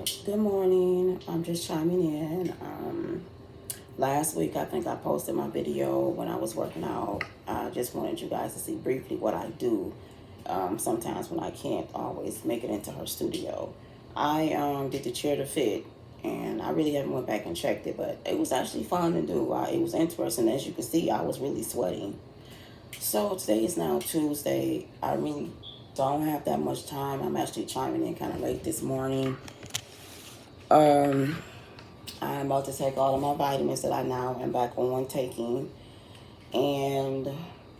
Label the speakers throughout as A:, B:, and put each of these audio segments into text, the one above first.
A: So, good morning. I'm just chiming in. Last week, I think I posted my video when I was working out. I just wanted you guys to see briefly what I do sometimes when I can't always make it into her studio. I did the chair to fit, and I really haven't went back and checked it, but it was actually fun to do. It was interesting. As you can see, I was really sweating. So today is now Tuesday. I really don't have that much time. I'm actually chiming in kind of late this morning. Um, I'm about to take all of my vitamins that I now am back on taking and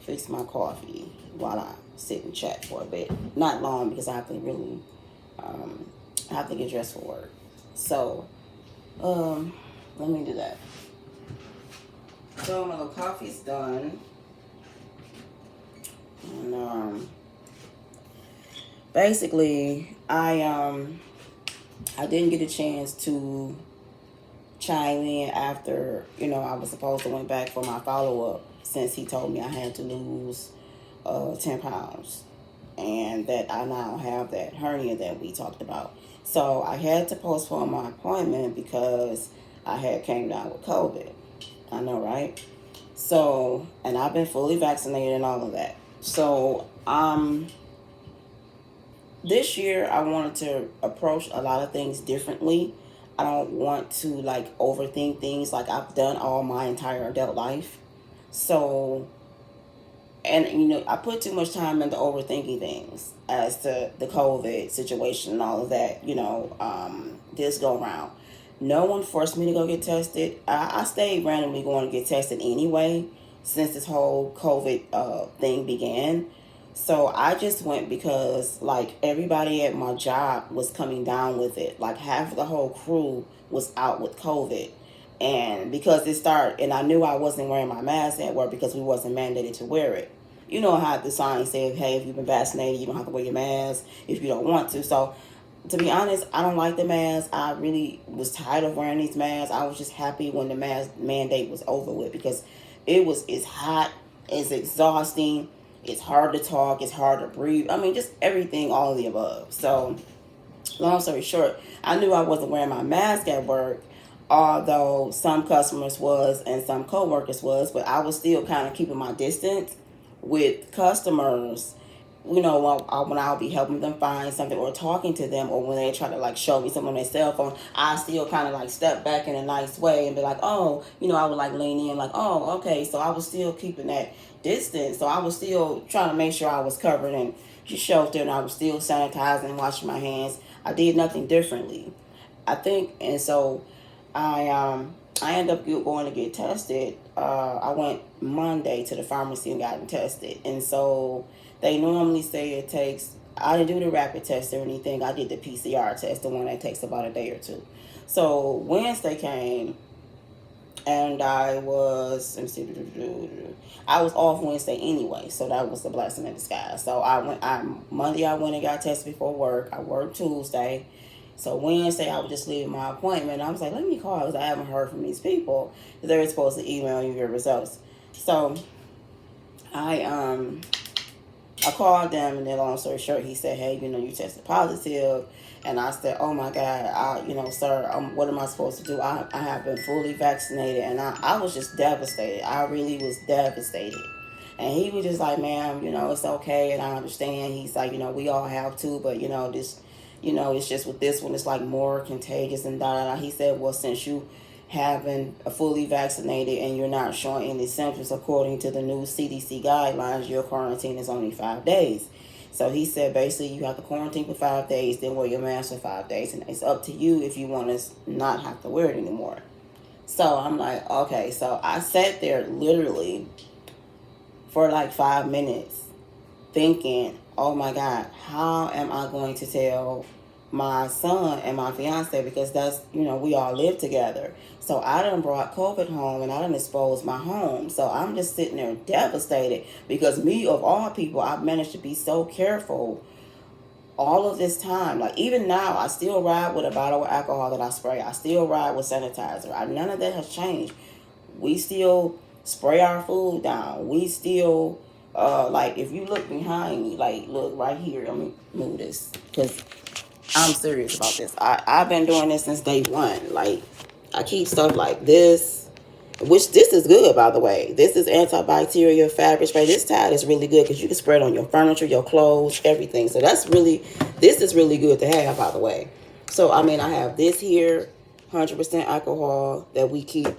A: fix my coffee while I sit and chat for a bit. Not long because I have to really I have to get dressed for work. So let me do that. So my little coffee's done. And basically I didn't get a chance to chime in after, I was supposed to went back for my follow-up since he told me I had to lose 10 pounds and that I now have that hernia that we talked about. So I had to postpone my appointment because I had came down with COVID. I know, right? So, and I've been fully vaccinated and all of that. So, this year I wanted to approach a lot of things differently. I don't want to like overthink things like I've done all my entire adult life. So, and I put too much time into overthinking things as to the COVID situation and all of that, this go around. No one forced me to go get tested. I stayed randomly going to get tested anyway since this whole COVID thing began. So I just went because like everybody at my job was coming down with it. Like half of the whole crew was out with COVID. And because it started, and I knew I wasn't wearing my mask at work because we wasn't mandated to wear it. You know how the sign said, hey, if you've been vaccinated, you don't have to wear your mask if you don't want to. So to be honest, I don't like the mask. I really was tired of wearing these masks. I was just happy when the mask mandate was over with because it's hot, it's exhausting, it's hard to talk, it's hard to breathe. I mean, just everything, all of the above. So, long story short, I knew I wasn't wearing my mask at work, although some customers was and some coworkers was, but I was still kind of keeping my distance with customers. When I'll be helping them find something or talking to them, or when they try to like show me something on their cell phone, I still kind of like step back in a nice way and be like, oh, I would like lean in like, oh, okay. So I was still keeping that distance. So I was still trying to make sure I was covered and sheltered, and I was still sanitizing and washing my hands. I did nothing differently, I think. And so I ended up going to get tested. I went Monday to the pharmacy and got tested. And so they normally say it takes, I didn't do the rapid test or anything. I did the PCR test, the one that takes about a day or two. So Wednesday came and I was, let me see, I was off Wednesday anyway. So that was the blessing in disguise. So Monday I went and got tested before work. I worked Tuesday. So Wednesday, I was just leaving my appointment. I was like, let me call because I haven't heard from these people. They were supposed to email you your results. So I called them, and then long story short, he said, hey, you tested positive. And I said, oh my God, sir, what am I supposed to do? I have been fully vaccinated, and I was just devastated. I really was devastated. And he was just like, ma'am, it's okay, and I understand. He's like, we all have to, but, this, it's just with this one, it's like more contagious and da. He said, well, since you haven't fully vaccinated and you're not showing any symptoms according to the new CDC guidelines, your quarantine is only 5 days. So he said basically you have to quarantine for 5 days, then wear your mask for 5 days, and it's up to you if you want to not have to wear it anymore. So I'm like, okay. So I sat there literally for like 5 minutes thinking, oh my God, how am I going to tell my son and my fiance, because that's, we all live together. So I done brought COVID home and I done exposed my home. So I'm just sitting there devastated because me, of all people, I've managed to be so careful all of this time. Like even now, I still ride with a bottle of alcohol that I spray. I still ride with sanitizer. None of that has changed. We still spray our food down. We still, like if you look behind me, like look right here. Let me move this because I'm serious about this. I've been doing this since day one. Like, I keep stuff like this, which this is good, by the way. This is antibacterial fabric spray. This towel is really good because you can spray it on your furniture, your clothes, everything. So this is really good to have, by the way. So, I mean, I have this here, 100% alcohol that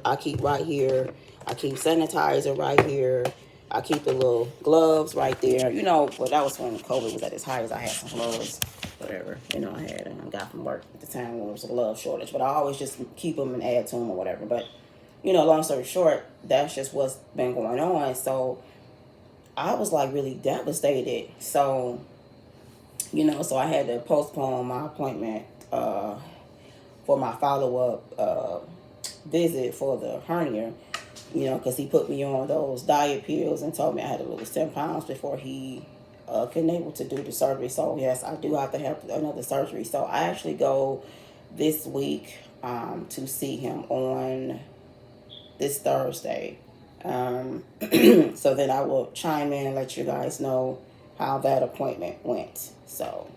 A: I keep right here. I keep sanitizer right here. I keep the little gloves right there. You know, well, that was when COVID was at its highest. I had some gloves, whatever. You know, I got from work at the time when there was a glove shortage. But I always just keep them and add to them or whatever. But, you know, long story short, that's just what's been going on. So I was like really devastated. So, you know, so I had to postpone my appointment for my follow-up visit for the hernia, you know, because he put me on those diet pills and told me I had to lose 10 pounds before he can able to do the surgery. So, yes, I do have to have another surgery. So, I actually go this week to see him on this Thursday. So then I will chime in and let you guys know how that appointment went. So,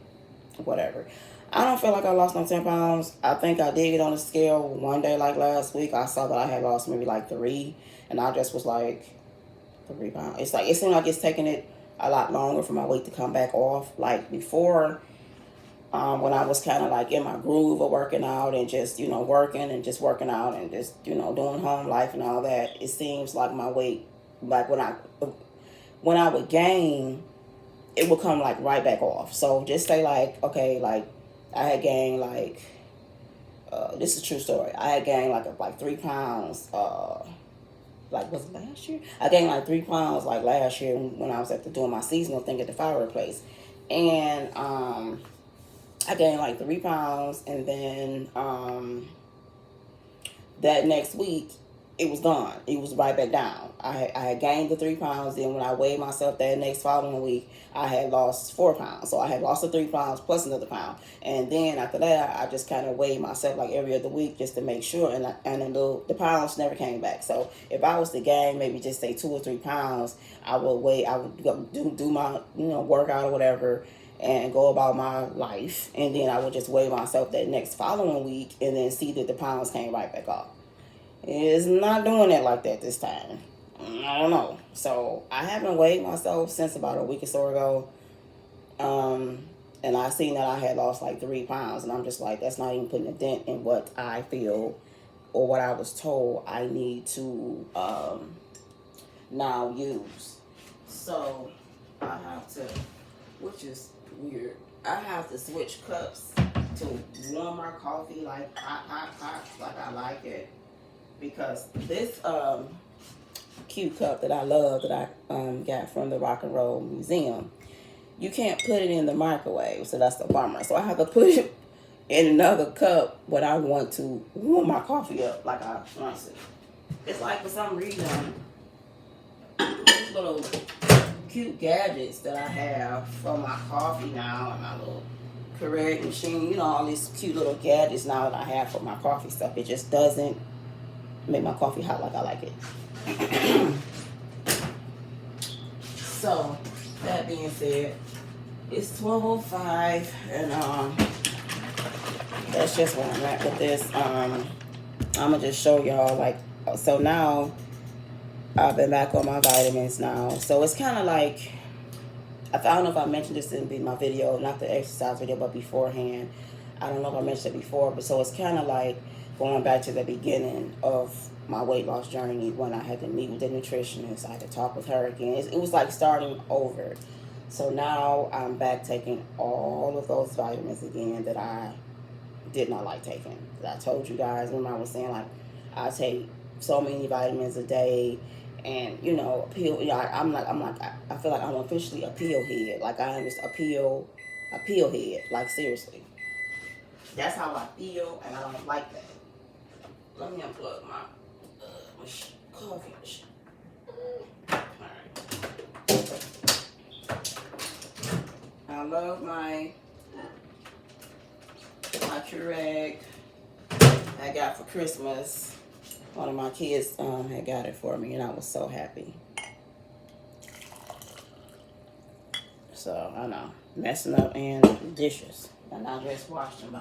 A: whatever. I don't feel like I lost no 10 pounds. I think I did get on the scale one day like last week. I saw that I had lost maybe like 3. And I just was like, 3 pounds. It's like, it seemed like it's taking it a lot longer for my weight to come back off. Like before, when I was kind of like in my groove of working out and just, you know, working out and just, you know, doing home life and all that, it seems like my weight, like when I would gain, it would come like right back off. So just say like, okay, like I had gained like, this is a true story. I had gained like 3 pounds, like was it last year? I gained like 3 pounds like last year when I was doing my seasonal thing at the firework place. And, I gained like 3 pounds, and then that next week it was gone. It was right back down. I had gained the 3 pounds. Then when I weighed myself that next following week, I had lost 4 pounds. So I had lost the 3 pounds plus another pound. And then after that, I just kind of weighed myself like every other week just to make sure. And the pounds never came back. So if I was to gain maybe just say 2 or 3 pounds, I would go do my, you know, workout or whatever and go about my life. And then I would just weigh myself that next following week and then see that the pounds came right back off. It's not doing it like that this time. I don't know. So I haven't weighed myself since about a week or so ago. And I seen that I had lost like 3 pounds. And I'm just like, that's not even putting a dent in what I feel or what I was told I need to now use. So I have to, which is weird, I have to switch cups to warm my coffee like hot, like I like it. Because this cute cup that I love that I got from the Rock and Roll Museum, you can't put it in the microwave, so that's the bummer. So I have to put it in another cup when I want to warm my coffee up like I want to. It's like for some reason, these little cute gadgets that I have for my coffee now and my little Keurig machine, you know, all these cute little gadgets now that I have for my coffee stuff, it just doesn't make my coffee hot like I like it. So, that being said, it's 12:05 and that's just where I'm at with this. I'm gonna just show y'all like, so now I've been back on my vitamins now. So it's kind of like, I don't know if I mentioned this in my video, not the exercise video, but beforehand. I don't know if I mentioned it before, but so it's kind of like going back to the beginning of my weight loss journey when I had to meet with the nutritionist. I had to talk with her again. It was like starting over. So now I'm back taking all of those vitamins again that I did not like taking. I told you guys, remember I was saying like I take so many vitamins a day, and you know, pill. I'm like I feel like I'm officially a pill head. Like I am just a pill head. Like seriously, that's how I feel, and I don't like that. Let me unplug my coffee machine. Alright. I love my Keurig I got for Christmas. One of my kids had got it for me, and I was so happy. So, I know, messing up and dishes. And I just washed them, by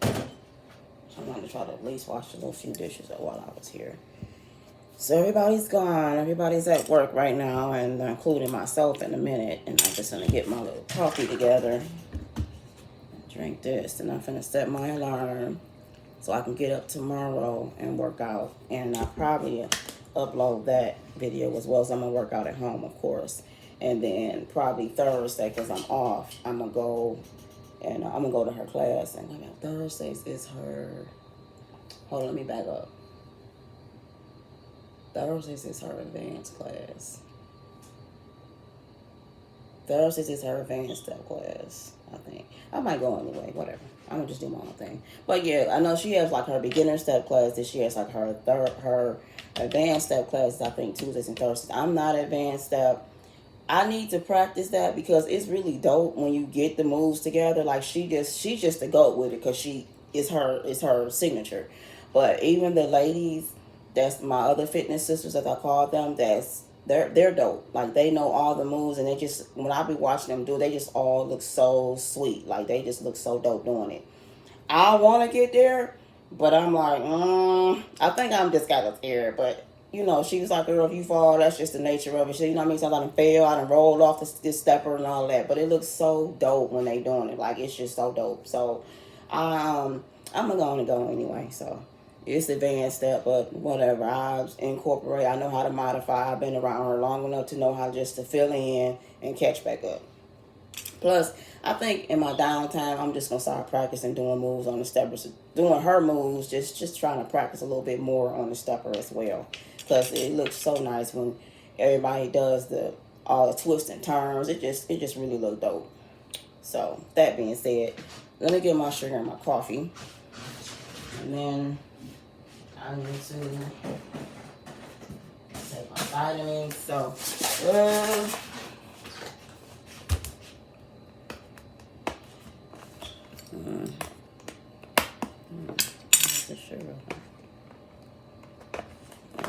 A: the way. So I'm going to try to at least wash a little few dishes while I was here. So everybody's gone. Everybody's at work right now, and including myself in a minute. And I'm just going to get my little coffee together. Drink this. And I'm going to set my alarm so I can get up tomorrow and work out. And I'll probably upload that video as well as I'm going to work out at home, of course. And then probably Thursday, because I'm off, I'm going to go and I'm going to go to her class. And Thursdays is her... Hold on, let me back up. Thursdays is her advanced class. Thursdays is her advanced step class, I think. I might go anyway, whatever. I'm gonna just do my own thing. But yeah, I know she has like her beginner step class. Then she has like her advanced step classes, I think Tuesdays and Thursdays. I'm not advanced step. I need to practice that because it's really dope when you get the moves together. Like she's just a goat with it because it's her signature. But even the ladies, that's my other fitness sisters, as I call them, they're dope. Like they know all the moves, and they just, when I be watching them do, they just all look so sweet. Like they just look so dope doing it. I want to get there, but I'm like, I think I'm just kind of scared. But you know, she was like, girl, if you fall, that's just the nature of it. She, you know what I mean? Sometimes I done fell, I done rolled off this stepper and all that. But it looks so dope when they doing it. Like it's just so dope. So, I'm gonna go anyway. So. It's advanced step, but whatever. I incorporate. I know how to modify. I've been around her long enough to know how just to fill in and catch back up. Plus, I think in my downtime, I'm just gonna start practicing doing moves on the steppers, doing her moves. Just trying to practice a little bit more on the stepper as well, because it looks so nice when everybody does all the twists and turns. It just really looks dope. So that being said, let me get my sugar and my coffee, and then I need to take my vitamins. So, the sugar.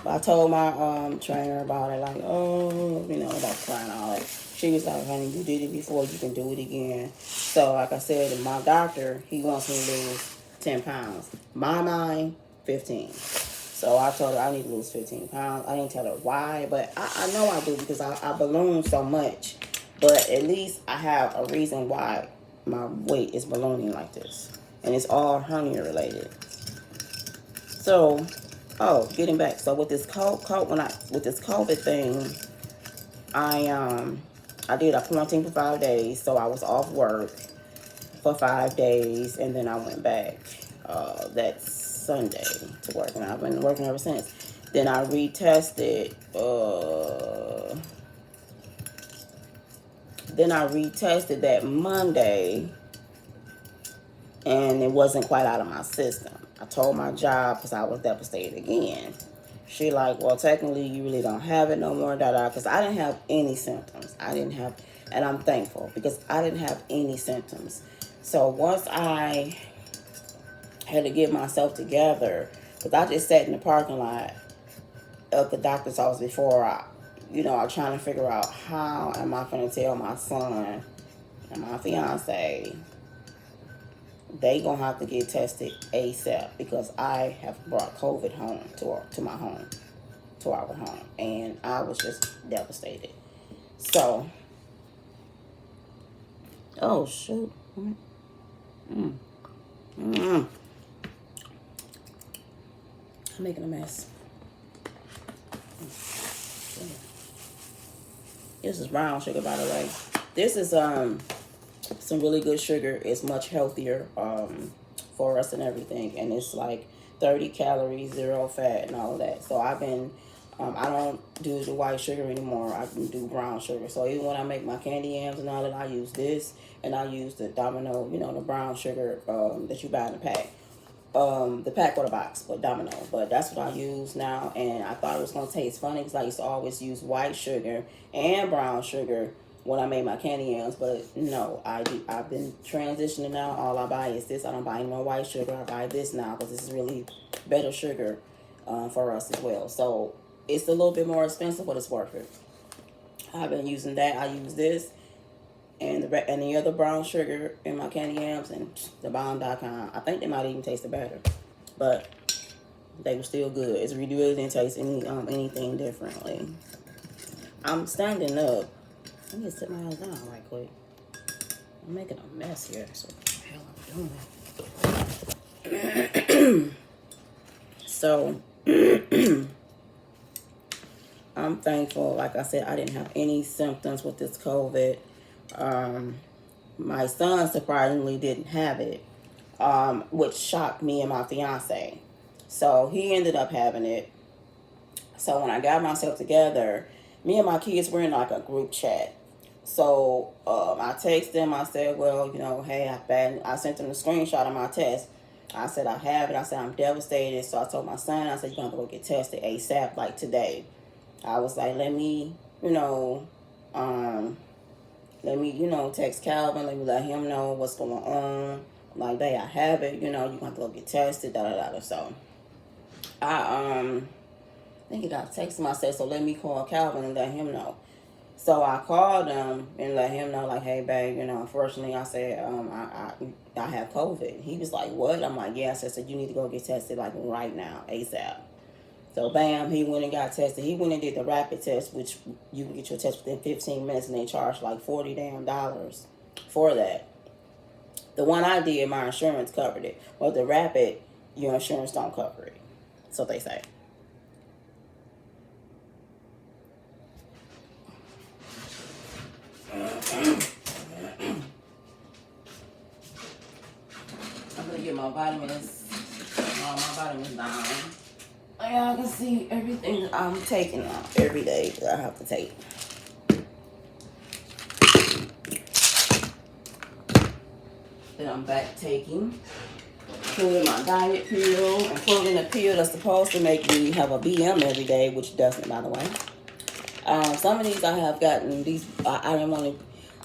A: I told my trainer about it, like, about crying all that. She was like, honey, you did it before, you can do it again. So, like I said, my doctor, he wants me to lose 10 pounds. My mind, 15. So I told her I need to lose 15 pounds. I didn't tell her why, but I know I do because I balloon so much. But at least I have a reason why my weight is ballooning like this. And it's all hernia related. So, getting back. So with this COVID thing, I did a quarantine for 5 days. So I was off work for 5 days, and then I went back that Sunday to work, and I've been working ever since. Then I retested. That Monday, and it wasn't quite out of my system. I told my job because I was devastated again. She like, well, technically you really don't have it no more, because I didn't have any symptoms. And I'm thankful because I didn't have any symptoms. So once I had to get myself together, because I just sat in the parking lot of the doctor's office before I'm trying to figure out how am I going to tell my son and my fiance they going to have to get tested ASAP because I have brought COVID home to my home, to our home, and I was just devastated. So, oh shoot. I'm making a mess. This is brown sugar, by the way. This is some really good sugar. It's much healthier for us and everything, and it's like 30 calories, 0 fat, and all of that. So I've been I don't do the white sugar anymore. I can do brown sugar. So even when I make my candy yams and all that, I use this, and I use the Domino, the brown sugar that you buy in the pack. The pack or the box, but Domino. But that's what I use now, and I thought it was going to taste funny because I used to always use white sugar and brown sugar when I made my candy yams, but no, I've been transitioning now. All I buy is this. I don't buy any more white sugar. I buy this now because this is really better sugar for us as well. So it's a little bit more expensive, but it's worth it. I've been using that. I use this, and the other brown sugar in my candy yams and the bomb.com. I think they might even taste better, but they were still good. It really didn't taste anything differently. I'm standing up. Let me sit my ass down right quick. I'm making a mess here. So what the hell I'm doing? So I'm thankful. Like I said, I didn't have any symptoms with this COVID. My son surprisingly didn't have it, which shocked me and my fiance. So he ended up having it. So when I got myself together, me and my kids were in like a group chat. So I texted them. I said, well, you know, hey, I sent them the screenshot of my test. I said, I have it. I said, I'm devastated. So I told my son, I said, you're going to go get tested ASAP, like today. I was like, let me, text Calvin. Let me let him know what's going on. Like, hey, I have it. You're going to have to go get tested, da-da-da. So I think he got a text him. I said, so let me call Calvin and let him know. So I called him and let him know, like, hey, babe, unfortunately, I said, I have COVID. He was like, what? I'm like, yeah. I said, you need to go get tested, like, right now, ASAP. So, bam, he went and got tested. He went and did the rapid test, which you can get your test within 15 minutes, and they charge, like, $40 damn for that. The one I did, my insurance covered it. But the rapid, your insurance don't cover it. So they say. I'm gonna get my vitamins. My vitamins down. Y'all can see everything I'm taking out every day that I have to take. Then I'm back taking, including my diet pill, including the pill that's supposed to make me have a BM every day, which doesn't, by the way. Some of these I have gotten, I didn't want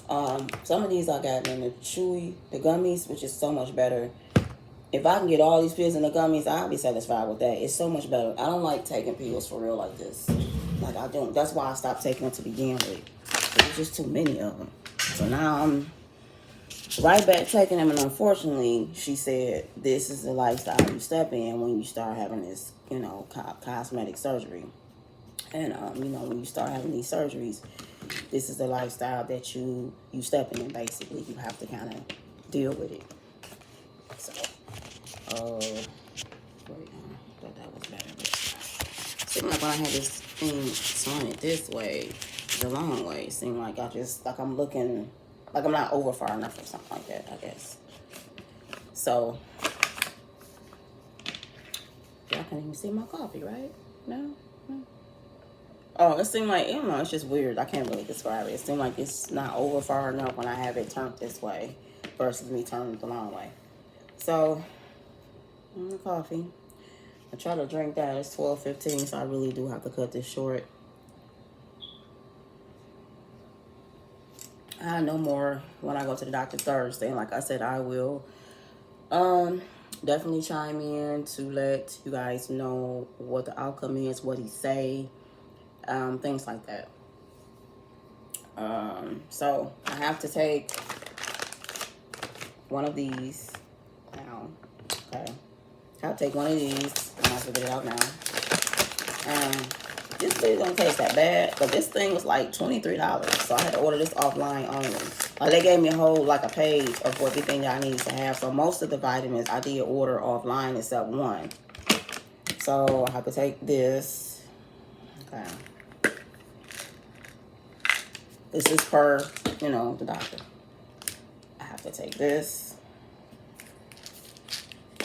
A: to, some of these I got in the chewy, the gummies, which is so much better. If I can get all these pills in the gummies, I'll be satisfied with that. It's so much better. I don't like taking pills for real like this. Like, I don't. That's why I stopped taking them to begin with. There's just too many of them. So now I'm right back taking them. And unfortunately, she said, this is the lifestyle you step in when you start having this, cosmetic surgery. And, when you start having these surgeries, this is the lifestyle that you step in, basically. You have to kind of deal with it. So. Wait, I thought that was better. But seemed like when I had this thing turn it this way, the long way, it seemed like I'm looking, like I'm not over far enough or something like that, I guess. So, y'all can't even see my coffee, right? No? Oh, it seemed like, it's just weird. I can't really describe it. It seemed like it's not over far enough when I have it turned this way versus me turning it the long way. So, coffee. I try to drink that. It's 12:15, so I really do have to cut this short. I know more when I go to the doctor Thursday. And like I said, I will definitely chime in to let you guys know what the outcome is, what he say, things like that. So I have to take one of these now. Okay. I'll take one of these. I might as well get it out now. This thing don't taste that bad, but this thing was like $23, so I had to order this offline only. Like, they gave me a whole, like, a page of everything that I need to have. So most of the vitamins I did order offline except one. So I have to take this. Okay. This is per, the doctor. I have to take this.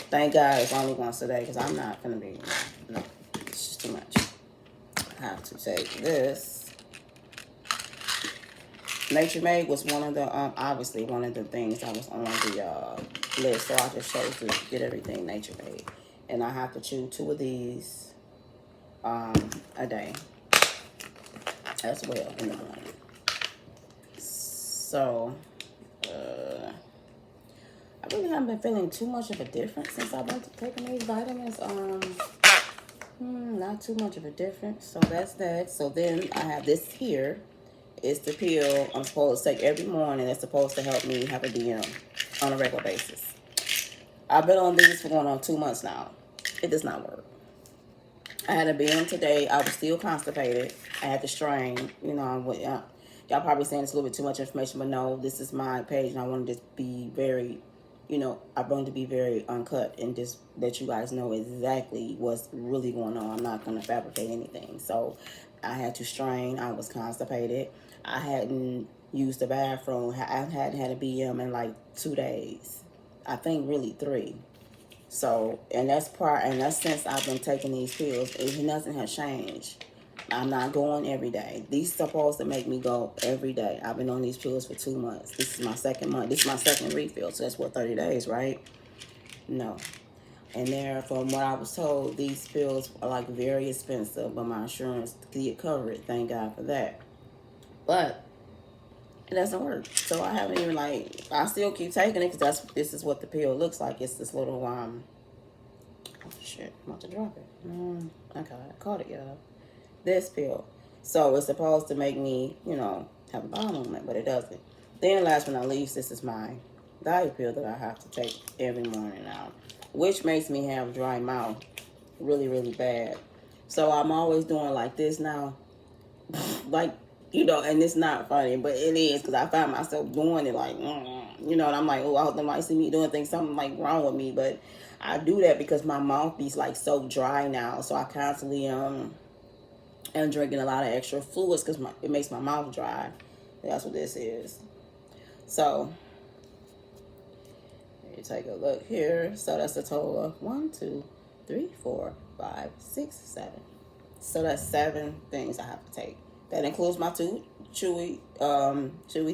A: Thank God it's only once a day, because I'm not going to be, no, it's just too much. I have to take this. Nature Made was one of the, obviously one of the things that was on the list, so I just chose to get everything Nature Made. And I have to chew 2 of these a day as well in the morning. So, I really haven't been feeling too much of a difference since I've been taking these vitamins. Not too much of a difference. So that's that. So then I have this here. It's the pill I'm supposed to take every morning that's supposed to help me have a DM on a regular basis. I've been on these for going on 2 months now. It does not work. I had a BM today. I was still constipated. I had to strain. You know, y'all probably saying it's a little bit too much information, but no, this is my page, and I wanted to be very, I wanted to be very uncut and just let you guys know exactly what's really going on. I'm not going to fabricate anything. So I had to strain. I was constipated. I hadn't used the bathroom. I hadn't had a BM in like 2 days. I think really 3. So, and that's since I've been taking these pills. Nothing has changed. I'm not going every day. These are supposed to make me go every day. I've been on these pills for 2 months. This is my second month. This is my second refill. So that's what, 30 days, right? No. And there, from what I was told, these pills are like very expensive, but my insurance did cover it. Thank God for that. But it doesn't work. So I haven't even I still keep taking it because this is what the pill looks like. It's this little, oh shit, I'm about to drop it. Okay, I caught it, y'all. This pill. So it's supposed to make me, have a bowel movement, but it doesn't. Then last but not least, this is my diet pill that I have to take every morning now, which makes me have dry mouth really, really bad. So I'm always doing like this now. And it's not funny, but it is because I find myself doing it and I'm like, oh, I hope they might see me doing things, something like wrong with me, but I do that because my mouth be like so dry now, so I constantly am drinking a lot of extra fluids because it makes my mouth dry. That's what this is. So let me take a look here. So that's a total of 1, 2, 3, 4, 5, 6, 7. So that's 7 things I have to take. That includes my 2 chewy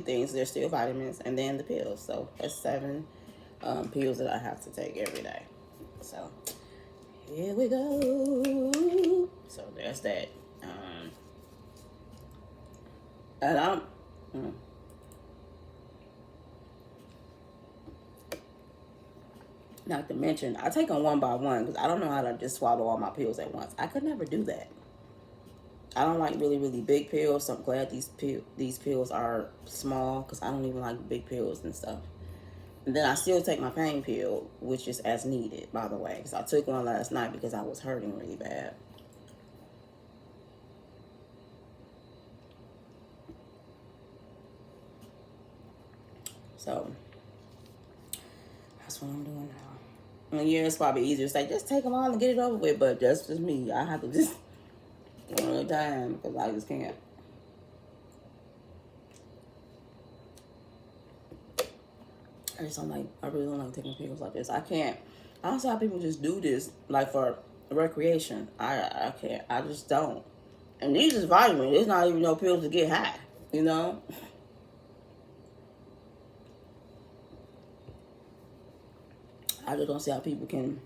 A: things. They're still vitamins, and then the pills. So that's 7 pills that I have to take every day. So here we go. So there's that. And I'm. Not to mention, I take them one by one because I don't know how to just swallow all my pills at once. I could never do that. I don't like really, really big pills, so I'm glad these pills are small because I don't even like big pills and stuff. And then I still take my pain pill, which is as needed, by the way, because I took one last night because I was hurting really bad. So that's what I'm doing now. And yeah, it's probably easier to say, just take them all and get it over with, but that's just me. I have to just one at a time because I just can't. I really don't like taking pills like this. I don't see how people just do this, like for recreation. I can't. I just don't. And these is vitamins. It's not even no pills to get high, you know? I just don't see how people can,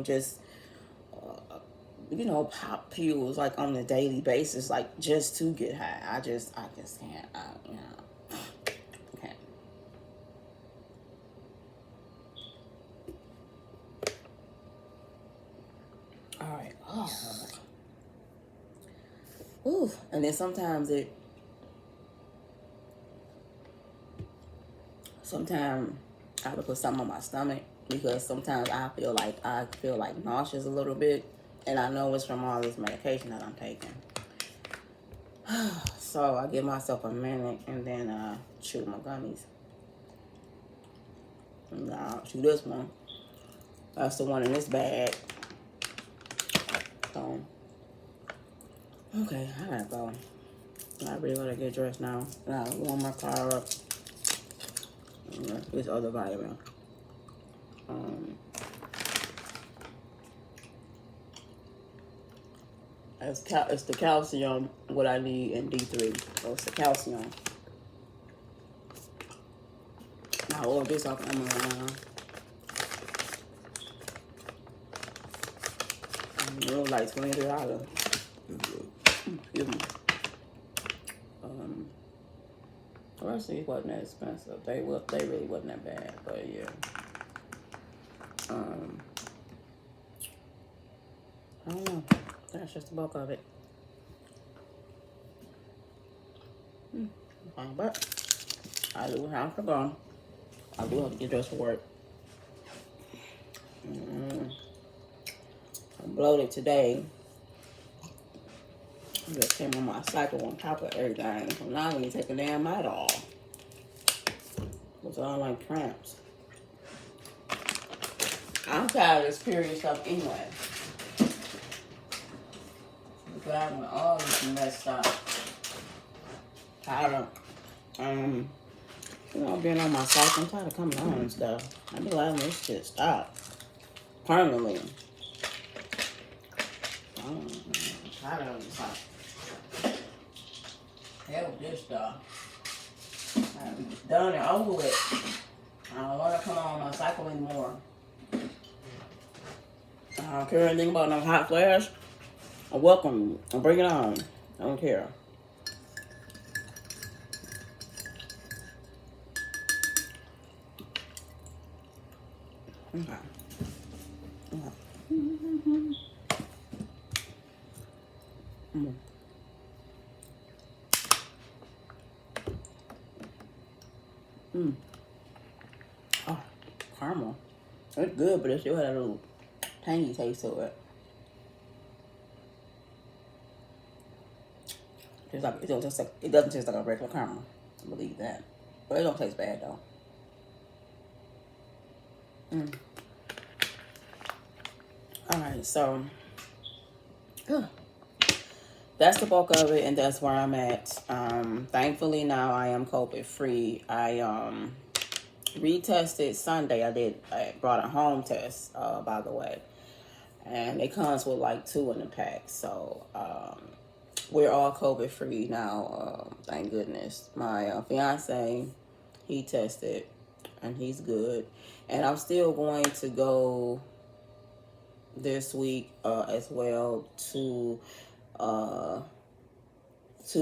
A: just, pop pills like on a daily basis, like just to get high. I just can't. Can't. All right. Oh. Ooh. And then sometimes I have to put something on my stomach because sometimes I feel like nauseous a little bit, and I know it's from all this medication that I'm taking. So I give myself a minute and then chew my gummies. And I'll chew this one. That's the one in this bag. So, okay, I gotta go. I really gotta get dressed now. I gotta warm my car up. This other vitamin. It's the calcium, what I need in D3. So it's the calcium. I ordered this off Amazon. It was like $23. Excuse me. The rest of these wasn't that expensive. They really wasn't that bad, but yeah. I don't know. That's just the bulk of it. But I do have to go. I do have to get dressed for work. I'm bloated today. I just came on my cycle on top of everything. So now I need to take a damn night off. It's all like cramps. I'm tired of this period stuff anyway. I'm driving all this messed up. Tired of, being on my cycle. I'm tired of coming on and stuff. I be letting this shit stop permanently. I'm tired of this stuff. Hell with this stuff. I'm done and over with. I don't want to come on my cycle anymore. I don't care anything about no hot flash. I welcome. I bring it on. I don't care. Okay. Oh, caramel. It's good, but it still had a little tangy taste to it. It's like it doesn't taste like a regular caramel. I believe that, but it don't taste bad though. All right, so that's the bulk of it, and that's where I'm at. Thankfully now I am COVID free. I retested Sunday. I brought a home test, by the way, and it comes with like 2 in the pack. So we're all COVID free now. Thank goodness. My fiance, he tested, and he's good. And I'm still going to go this week as well to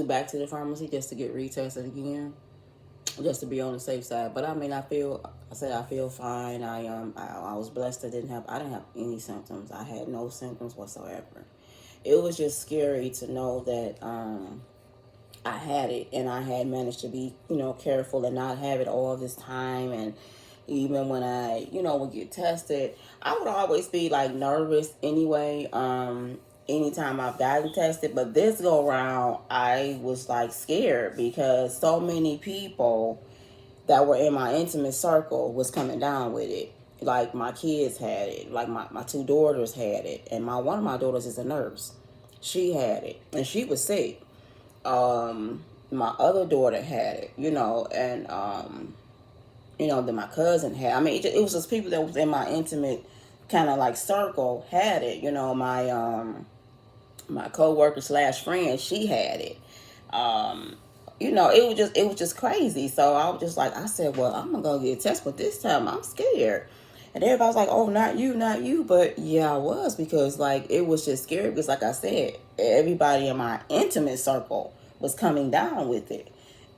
A: back to the pharmacy just to get retested again, just to be on the safe side. But I mean, I feel fine. I was blessed. I didn't have any symptoms. I had no symptoms whatsoever. It was just scary to know that I had it, and I had managed to be, careful and not have it all this time. And even when I, would get tested, I would always be like nervous anyway. Anytime I've gotten tested, but this go around, I was like scared because so many people that were in my intimate circle was coming down with it. Like my kids had it, like my 2 daughters had it, and one of my daughters is a nurse. She had it, and she was sick. My other daughter had it, and then my cousin had. I mean, it was just people that was in my intimate kind of like circle had it. My coworker / friend, she had it. It was just crazy. So I was just like, I said, well, I'm gonna go get tested, but this time I'm scared. And everybody's like, oh, not you. But yeah, I was, because like it was just scary because, like I said, everybody in my intimate circle was coming down with it.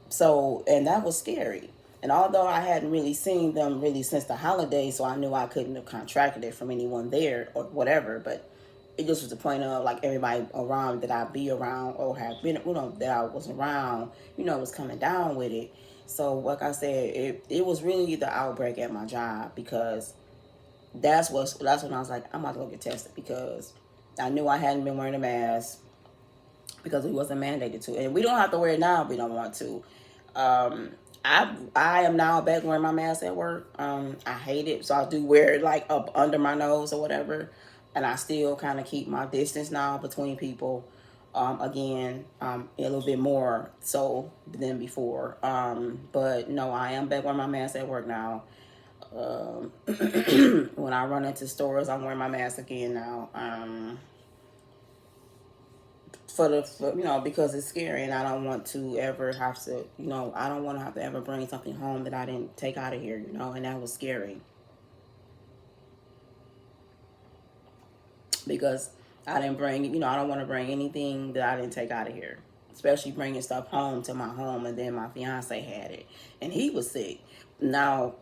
A: So, and that was scary. And although I hadn't really seen them really since the holidays, so I knew I couldn't have contracted it from anyone there or whatever, but it just was the point of like everybody around that I be around or have been, that I was around, was coming down with it. So like I said, it was really the outbreak at my job, because that's when I was like, I'm about to go get tested, because I knew I hadn't been wearing a mask because we wasn't mandated to. And we don't have to wear it now if we don't want to. I am now back wearing my mask at work. I hate it, so I do wear it like up under my nose or whatever. And I still kind of keep my distance now between people, again, a little bit more so than before. But no, I am back wearing my mask at work now. When I run into stores, I'm wearing my mask again now. Because it's scary, and I don't want to ever have to, I don't want to have to ever bring something home that I didn't take out of here, and that was scary. Because I didn't bring, I don't want to bring anything that I didn't take out of here, especially bringing stuff home to my home. And then my fiance had it, and he was sick. Now,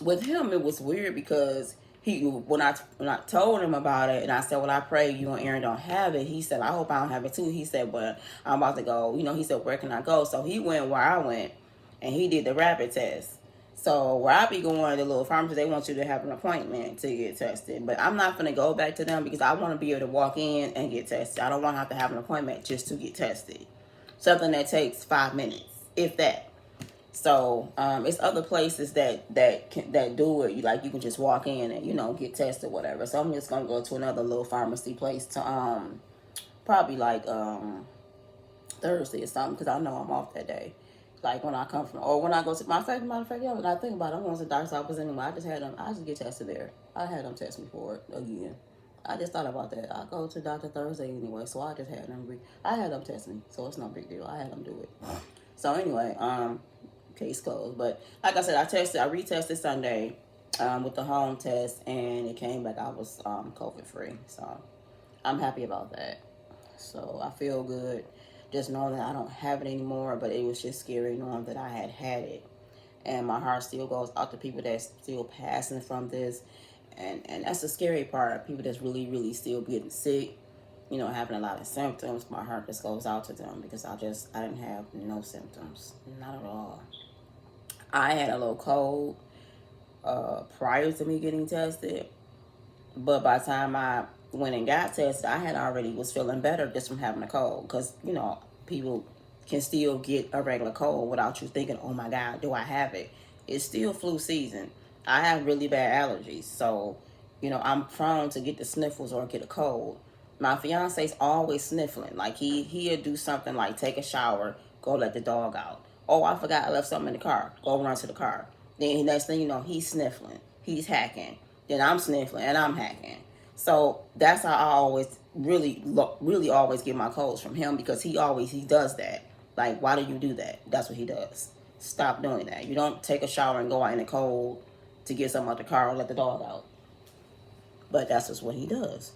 A: with him, it was weird because When I told him about it, and I said, well, I pray you and Aaron don't have it. He said, I hope I don't have it too. He said, but I'm about to go. He said, where can I go? So he went where I went, and he did the rapid test. So where I be going, the little pharmacy, they want you to have an appointment to get tested. But I'm not gonna go back to them because I want to be able to walk in and get tested. I don't want to have an appointment just to get tested. Something that takes 5 minutes, if that. So it's other places that do it. You can just walk in and get tested, whatever. So I'm just gonna go to another little pharmacy place to probably like Thursday or something because I know I'm off that day. Like when I come from, or when I go to matter of fact, yeah. When I think about it, I'm going to the doctor's office anyway. I just get tested there. I had them test me for it again. I just thought about that. I go to Dr. Thursday anyway, so I just had them. I had them test me, so it's no big deal. I had them do it. So anyway, case closed. But like I said, I retested Sunday with the home test, and it came back I was COVID free. So I'm happy about that. So I feel good just knowing that I don't have it anymore, but it was just scary knowing that I had it. And my heart still goes out to people that's still passing from this. And that's the scary part. People that's really, really still getting sick, having a lot of symptoms. My heart just goes out to them because I didn't have no symptoms. Not at all. I had a little cold prior to me getting tested. But by the time I went and got tested, I had already was feeling better just from having a cold. Because, people can still get a regular cold without you thinking, oh my God, do I have it? It's still flu season. I have really bad allergies. So, I'm prone to get the sniffles or get a cold. My fiance's always sniffling. Like he'll do something like take a shower, go let the dog out. Oh, I forgot I left something in the car. Go run to the car. Then next thing you know, he's sniffling. He's hacking. Then I'm sniffling and I'm hacking. So that's how I always really always get my colds from him because he does that. Like, why do you do that? That's what he does. Stop doing that. You don't take a shower and go out in the cold to get something out the car or let the dog out. But that's just what he does.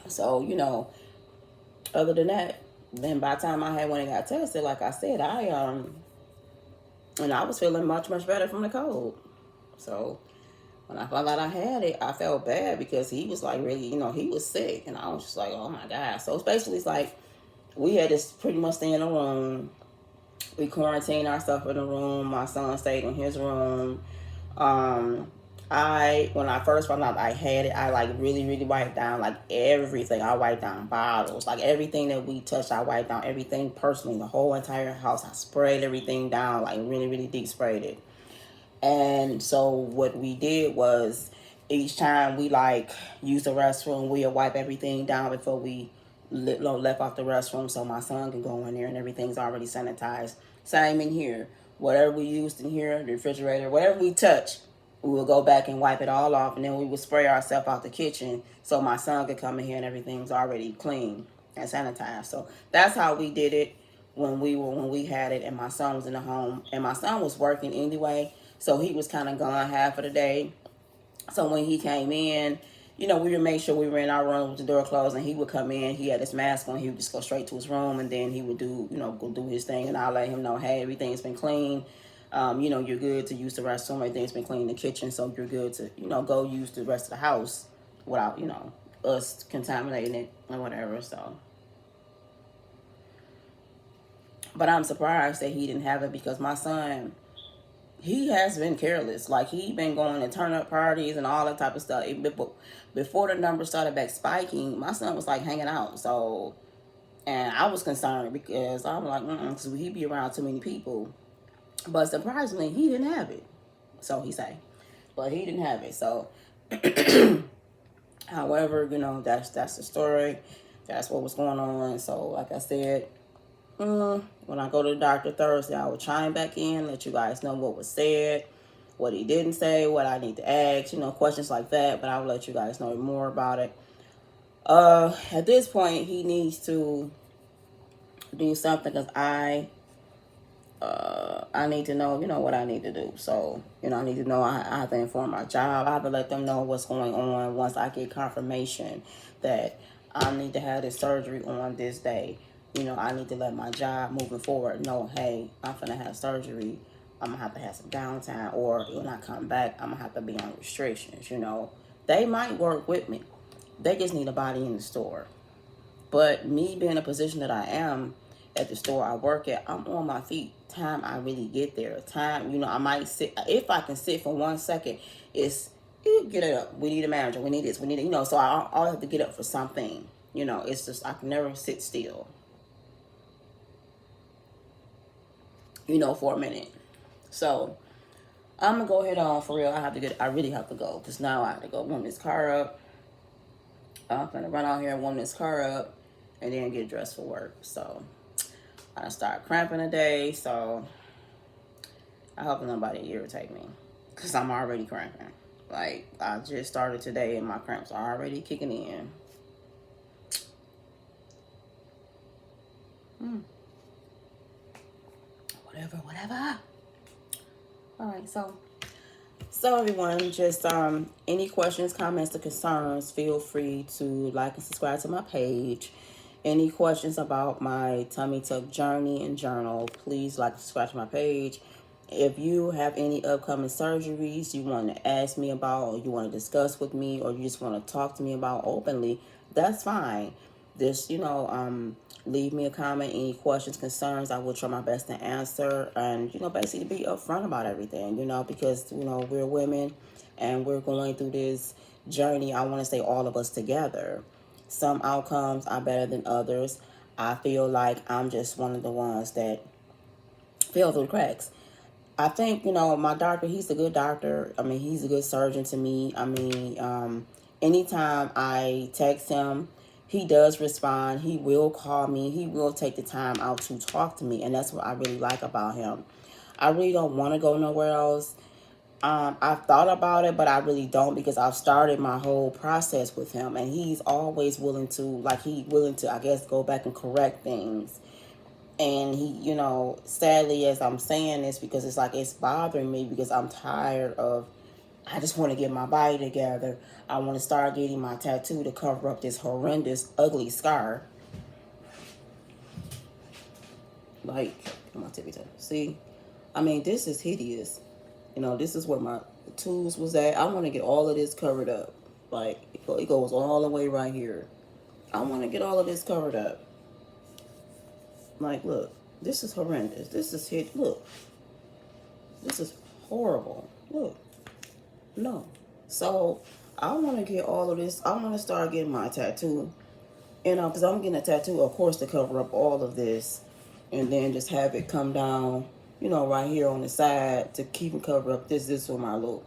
A: So, other than that, then by the time I had when I got tested, like I said, I was feeling much, much better from the cold. So when I found out I had it, I felt bad because he was like really, he was sick. And I was just like, oh my God. So it's basically it's like we had to pretty much stay in a room. We quarantined ourselves in the room. My son stayed in his room. When I first found out I had it, I like really, really wiped down like everything. I wiped down bottles, like everything that we touched. I wiped down everything personally, the whole entire house. I sprayed everything down, like really, really deep sprayed it. And so what we did was each time we like use the restroom, we'll wipe everything down before we left off the restroom so my son can go in there and everything's already sanitized. Same in here. Whatever we used in here, the refrigerator, whatever we touch, we will go back and wipe it all off, and then we would spray ourselves out the kitchen so my son could come in here and everything's already clean and sanitized. So that's how we did it when we had it, and my son was in the home, and my son was working anyway, so he was kind of gone half of the day. So when he came in, we would make sure we were in our room with the door closed, and he would come in. He had his mask on. He would just go straight to his room, and then he would go do his thing, and I'll let him know, hey, everything's been clean. You're good to use the restroom. Everything's been clean in the kitchen, so you're good to, go use the rest of the house without, us contaminating it or whatever. So, but I'm surprised that he didn't have it because my son, he has been careless. Like, he been going to turn up parties and all that type of stuff. Before the numbers started back spiking, my son was like hanging out. So, and I was concerned because I'm like, because he be around too many people. But surprisingly, he didn't have it. So he say, but he didn't have it. So, however, that's the story. That's what was going on. So, like I said, when I go to the doctor Thursday, I will chime back in, let you guys know what was said, what he didn't say, what I need to ask, questions like that. But I will let you guys know more about it. At this point, he needs to do something because I need to know, what I need to do. So, I need to know, I have to inform my job. I have to let them know what's going on once I get confirmation that I need to have this surgery on this day. I need to let my job moving forward know, hey, I'm finna have surgery I'm gonna have to have some downtime, or when I come back, I'm gonna have to be on restrictions. You know, they might work with me. They just need a body in the store. But me being in a position that I am at the store I work at, I'm on my feet. Time I really get there. Time, you know, I might sit. If I can sit for 1 second, it's get it up. We need a manager. We need this. We need it. You know, so I have to get up for something. You know, it's just I can never sit still. You know, for a minute. So I'm gonna go ahead on for real. I really have to go because now I have to go warm this car up. I'm gonna run out here and warm this car up, and then get dressed for work. So I start cramping today. So I hope nobody irritate me because I'm already cramping. Like I just started today and my cramps are already kicking in. Whatever. All right, so everyone, just any questions, comments, or concerns, feel free to like and subscribe to my page. Any questions about my tummy tuck journey and journal, please like and subscribe to my page. If you have any upcoming surgeries you want to ask me about, or you want to discuss with me, or you just want to talk to me about openly, that's fine. Just, leave me a comment, any questions, concerns. I will try my best to answer, and, basically be upfront about everything, because, we're women and we're going through this journey. I want to say all of us together. Some outcomes are better than others. I feel like I'm just one of the ones that fell through the cracks. I think, my doctor, he's a good doctor. I mean, he's a good surgeon to me. I mean, anytime I text him, he does respond. He will call me. He will take the time out to talk to me. And that's what I really like about him. I really don't want to go nowhere else. I've thought about it, but I really don't, because I've started my whole process with him. And he's always willing to, I guess, go back and correct things. And he, sadly, as I'm saying this, because it's bothering me, because I'm tired of, I just want to get my body together. I want to start getting my tattoo to cover up this horrendous, ugly scar. Like, on my tippy toe. See? I mean, this is hideous. This is where my tools was at. I want to get all of this covered up. Like, it goes all the way right here. I want to get all of this covered up. Like, look, this is horrendous. This is look. This is horrible. Look. No. So, I want to get all of this. I want to start getting my tattoo. Because I'm getting a tattoo, of course, to cover up all of this. And then just have it come down, right here on the side to keep and cover up this. This is where my little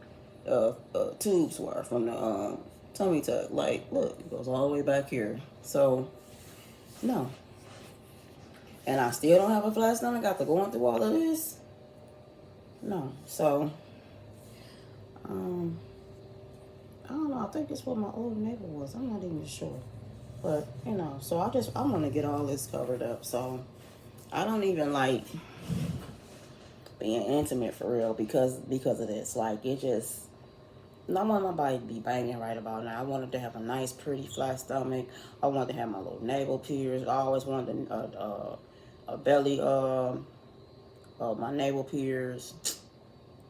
A: tubes were from the tummy tuck. Like, look, it goes all the way back here. So, no. And I still don't have a flat stomach after going through all of this. No. So, I don't know. I think it's what my old neighbor was. I'm not even sure. But, so I want to get all this covered up. So, I don't even like being intimate for real because of this. Like, it just, I want my body to be banging right about now. I wanted to have a nice, pretty, flat stomach. I wanted to have my little navel pierced. I always wanted a belly, my navel pierced.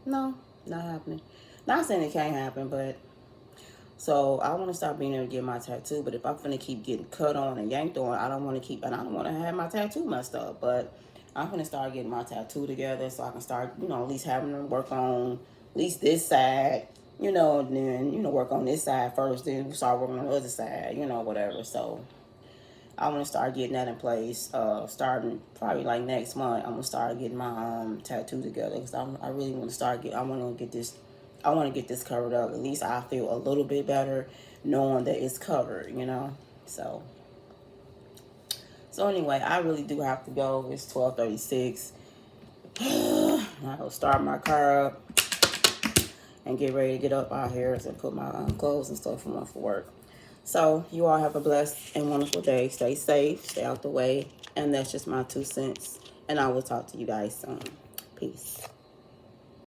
A: No, not happening. Not saying it can't happen, but so I want to start being able to get my tattoo. But if I'm gonna keep getting cut on and yanked on, I don't want to have my tattoo messed up. But I'm gonna start getting my tattoo together so I can start, at least having to work on at least this side, and then, work on this side first, then start working on the other side, whatever. So I want to start getting that in place, starting probably like next month. I'm going to start getting my tattoo together because I really want to I want to get this covered up. At least I feel a little bit better knowing that it's covered, So anyway, I really do have to go. It's 12:36. I'll start my car up and get ready to get up out here and put my clothes and stuff on for work. So you all have a blessed and wonderful day. Stay safe, stay out the way. And that's just my 2 cents. And I will talk to you guys soon. Peace.